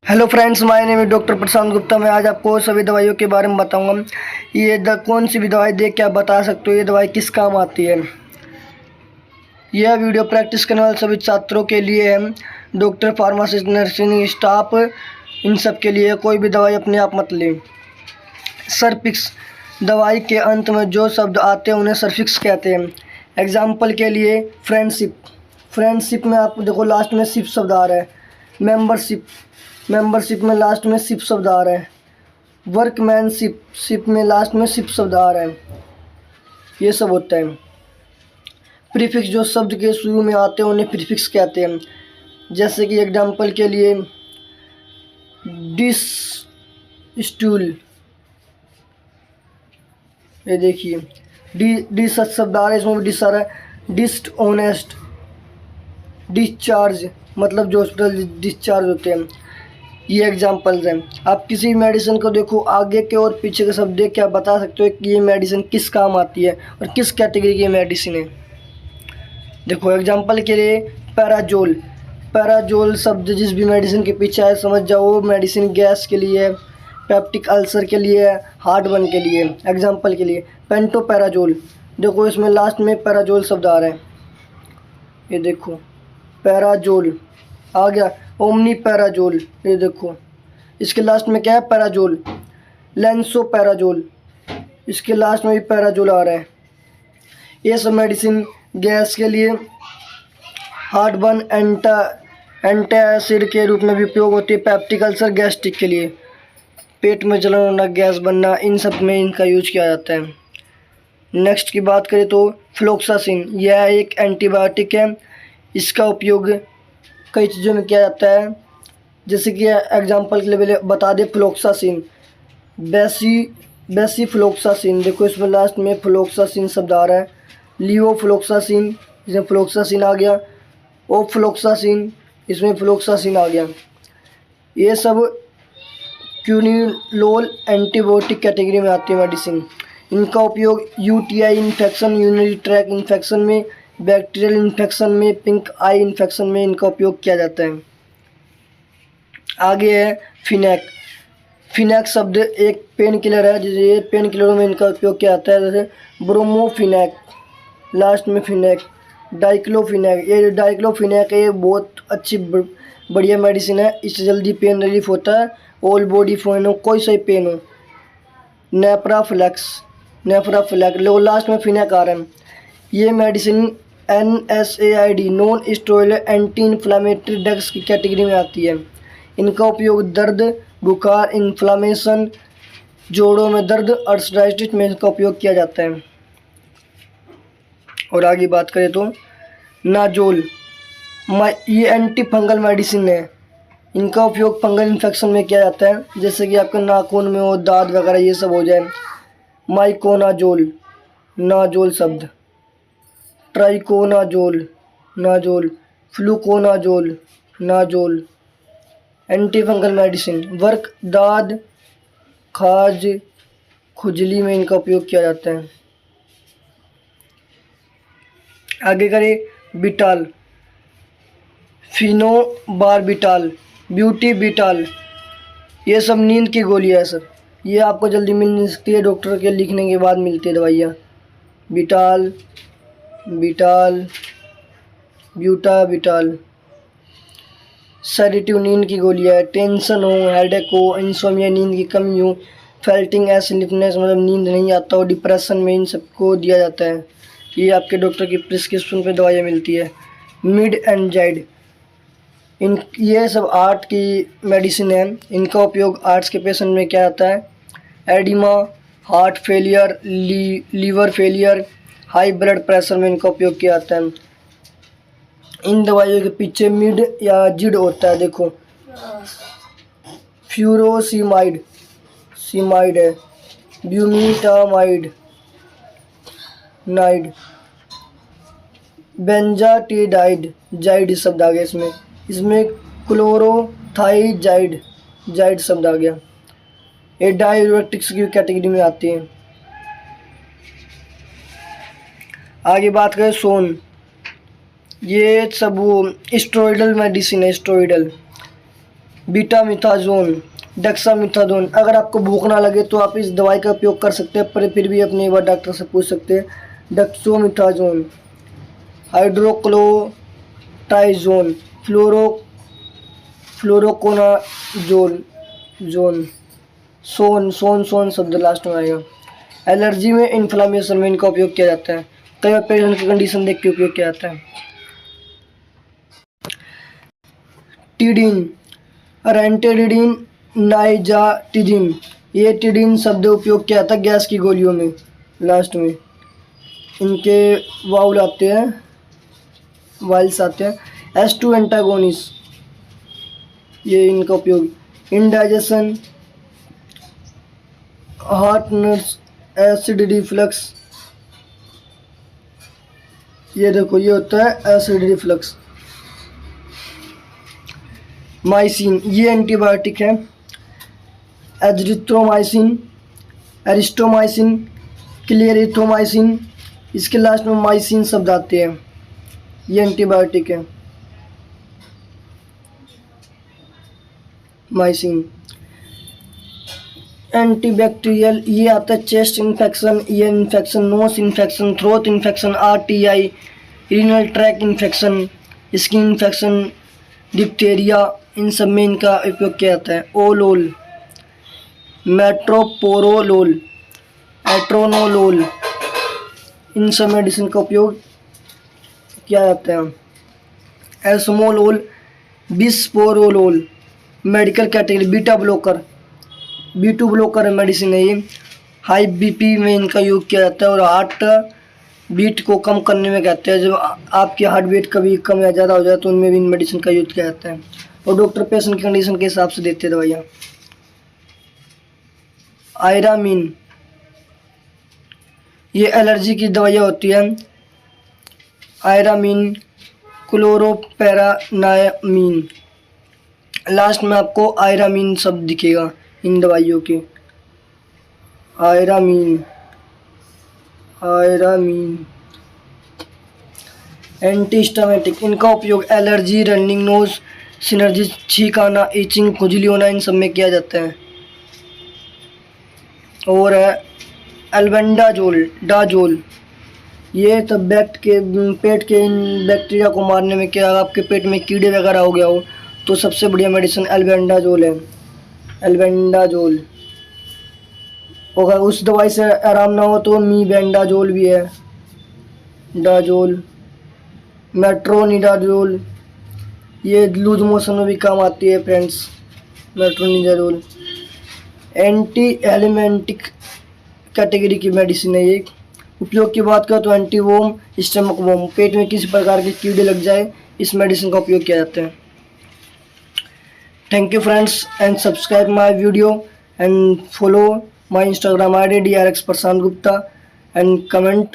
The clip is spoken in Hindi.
हेलो फ्रेंड्स, माय नेम है डॉक्टर प्रशांत गुप्ता। मैं आज आपको सभी दवाइयों के बारे में बताऊंगा। ये कौन सी भी दवाई देख के आप बता सकते हो ये दवाई किस काम आती है। यह वीडियो प्रैक्टिस करने वाले सभी छात्रों के लिए है, डॉक्टर, फार्मासिस्ट, नर्सिंग स्टाफ, इन सब के लिए। कोई भी दवाई अपने आप मत लें। सर्फिक्स, दवाई के अंत में जो शब्द आते हैं उन्हें सर्फिक्स कहते हैं। एग्जाम्पल के लिए फ्रेंडशिप, फ्रेंडशिप में आप देखो लास्ट में शिप शब्द आ रहा है। मेंबरशिप, मेंबरशिप में लास्ट में शिप शब्द आ रहा है। वर्कमैनशिप, शिप में लास्ट में शिप शब्द आ रहा है। ये सब होता है। प्रीफिक्स, जो शब्द के शुरू में आते हैं उन्हें प्रीफिक्स कहते हैं। जैसे कि एग्जाम्पल के लिए डिस स्टूल, ये देखिए डी शब्द आ रहा है, इसमें भी डिस आ रहा है। डिस्ट ऑनेस्ट, डिस्चार्ज मतलब जो हॉस्पिटल डिस्चार्ज होते हैं। ये एग्जांपल्स हैं। आप किसी भी मेडिसिन को देखो, आगे के और पीछे के शब्द देख के आप बता सकते हो कि ये मेडिसिन किस काम आती है और किस कैटेगरी की मेडिसिन है। देखो एग्जांपल के लिए पैराजोल, पैराजोल शब्द जिस भी मेडिसिन के पीछे है समझ जाओ वो मेडिसिन गैस के लिए, पेप्टिक अल्सर के लिए, हार्ट बर्न के लिए। एग्जाम्पल के लिए पेंटोपैराजोल, देखो इसमें लास्ट में पैराजोल शब्द आ रहा है। ये देखो पैराजोल आ गया। ओमनी पैराजोल, ये देखो इसके लास्ट में क्या है, पैराजोल। लेंसो पैराजोल, इसके लास्ट में भी पैराजोल आ रहा है। ये सब मेडिसिन गैस के लिए, हार्ट बर्न, एंटासिड के रूप में भी उपयोग होती है। पेप्टिक अल्सर गैस्ट्रिक के लिए, पेट में जलन होना, गैस बनना, इन सब में इनका यूज किया जाता है। नेक्स्ट की बात करें तो फ्लोक्सासिन, यह एक एंटीबायोटिक है। इसका उपयोग कई चीज़ों में किया जाता है। जैसे कि एग्जांपल के लिए बता दें फ्लोक्सासिन, बेसिफ्लोक्सासिन, देखो इसमें लास्ट में फ्लोक्सासिन शब्द आ रहा है। लियोफ्लोक्सासिन, इसमें फ्लोक्सासिन आ गया। ओफ्लोक्सासिन, इसमें फ्लोक्सासिन आ गया। ये सब क्यूनिलोल एंटीबायोटिक कैटेगरी में आती है मेडिसिन। इनका उपयोग UTI infection, urinary track infection में, बैक्टीरियल इन्फेक्शन में, पिंक आई इन्फेक्शन में इनका उपयोग किया जाता है। आगे है फिनैक, फिनैक शब्द एक पेन किलर है, जैसे पेन किलरों में इनका उपयोग किया जाता है। जैसे ब्रोमोफिनैक, लास्ट में फिनैक। डाइक्लोफिनैक, ये डाइक्लोफिनैक है, ये बहुत अच्छी बढ़िया मेडिसिन है। इससे जल्दी पेन रिलीफ होता है। ऑल बॉडी पेन हो, कोई सा पेन हो। नेप्राफ्लेक्स, नेफ्राफ्लेक, लो लास्ट में फिनैक आ रहा है। ये medicine NSAID, non steroidal anti inflammatory drugs की कैटेगरी में आती है। इनका उपयोग दर्द, बुखार, इन्फ्लामेशन, जोड़ों में दर्द, आर्थराइटिस में इसका उपयोग किया जाता है। और आगे बात करें तो नाजोल, ये एंटी फंगल मेडिसिन है। इनका उपयोग फंगल इन्फेक्शन में किया जाता है, जैसे कि आपके नाखून में हो, दांत वगैरह ये सब हो जाए। माइकोनाजोल, नाजोल शब्द। ट्राइकोनाजोल, नाजोल। फ्लूकोनाजोल, नाजोल। एंटी फंगल मेडिसिन, वर्क, दाद, खाज, खुजली में इनका उपयोग किया जाता है। आगे करें बिटाल, फिनोबारबिटाल, ब्यूटी बिटाल, ये सब नींद की गोलियाँ है सर। ये आपको जल्दी मिल नहीं सकती है, डॉक्टर के लिखने के बाद मिलती है दवाइयाँ। बिटाल, बिटाल, ब्यूटा बिटाल, सेडेटिव, नींद की गोलियाँ है। टेंशन हो, हेडेक हो, इंसोमिया, नींद की कमी हो, फेल्टिंग स्लीपनेस मतलब नींद नहीं आता हो, डिप्रेशन में, इन सबको दिया जाता है। ये आपके डॉक्टर की प्रिस्क्रिप्शन पे दवाइयाँ मिलती है। मिड एंड जाइड, इन ये सब आर्ट की मेडिसिन है। इनका उपयोग आर्ट्स के पेशेंट में किया जाता है। Oedema, heart failure, liver failure, high blood pressure में इनका उपयोग किया जाता है। इन दवाइयों के पीछे मिड या जिड होता है। देखो फ्यूरोसिमाइड, सीमाइड है। ब्यूमिटामाइड, नाइड। बेंजाटिडाइड, जाइड शब्द आ गया इसमें। इसमें क्लोरोथाइजाइड, जाइड शब्द आ गया। ये डाययूरेटिक्स की कैटेगरी में आती हैं। आगे बात करें सोन, ये सब वो स्टेरॉयडल मेडिसिन है। स्टेरॉयडल बीटामिथाजोन, डेक्सामिथाजोन। अगर आपको भूख ना लगे तो आप इस दवाई का उपयोग कर सकते हैं, पर फिर भी अपने एक बार डॉक्टर से पूछ सकते हैं। डेक्सोमिथाजोन, हाइड्रोक्लोटाइजोन, फ्लोरोकोनाजोल जोन, सोन शब्द लास्ट में आएगा। एलर्जी में, इन्फ्लामेशन में इनका उपयोग किया जाता है। कई बार पेशेंट की कंडीशन देख के उपयोग किया जाता है। टीडीन, रेंटेडिन, नाइजाटिडिन, ये टीडीन शब्द उपयोग किया जाता है गैस की गोलियों में। लास्ट में इनके वाउल आते हैं, वाइल्स आते हैं। S2 एंटागोनिस, ये इनका उपयोग इंडाइजेशन, हार्टनर्स, एसिड रिफ्लक्स। ये देखो, ये होता है एसिड रिफ्लक्स। माइसिन, ये एंटीबायोटिक है। एजिथ्रोमाइसिन, एरिस्टोमाइसिन, क्लेरिथोमाइसिन, इसके लास्ट में माइसिन शब्द आते हैं। ये एंटीबायोटिक है। माइसिन एंटीबैक्टीरियल, ये आता है chest infection, ear infection, nose infection, throat infection, RTI, renal tract infection, skin infection, diphtheria, इन सब में इनका उपयोग किया जाता है। ओलोल, मेट्रोपोरोलोल, एट्रोनोलोल, इन सब मेडिसिन का उपयोग किया जाता है। Esmolol, bisoprolol, medical category beta blocker, B2 blocker medicine है ये। हाई BP में इनका यूज किया जाता है और हार्ट बीट को कम करने में कहते हैं। जब आपकी हार्ट बीट कभी कम या ज़्यादा हो जाए तो उनमें भी इन मेडिसिन का यूज किया जाता है, और डॉक्टर पेशेंट की कंडीशन के हिसाब से देते हैं दवाइयाँ। आयरामीन, ये एलर्जी की दवाइयाँ होती हैं। आयरामीन, क्लोरोपेरानामीन, लास्ट में आपको आयरामीन शब्द दिखेगा इन दवाइयों के। आयरामीन, एंटीहिस्टामिटिक, इनका उपयोग एलर्जी, रनिंग नोज, सिनर्जी, छींक आना, इचिंग, खुजली होना, इन सब में किया जाता है। और है एल्बेंडाजोल, डाजोल, ये तब पेट के इन बैक्टीरिया को मारने में, क्या आपके पेट में कीड़े वगैरह हो गया हो तो सबसे बढ़िया मेडिसिन एल्बेंडाजोल है। एल्बेंडाजोल, अगर उस दवाई से आराम ना हो तो मीबेंडाजोल भी है। डाजोल, मेट्रोनिडाजोल, ये लूज मोशन में भी काम आती है फ्रेंड्स। मेट्रोनिडाजोल एंटी एलिमेंटिक कैटेगरी की मेडिसिन है ये। उपयोग की बात करें तो एंटी वोम, स्टमक वोम, पेट में किसी प्रकार के कीड़े लग जाए इस मेडिसिन का उपयोग किया जाता है। Thank you friends, and subscribe my video and follow my Instagram ID DRX Prashant Gupta, and comment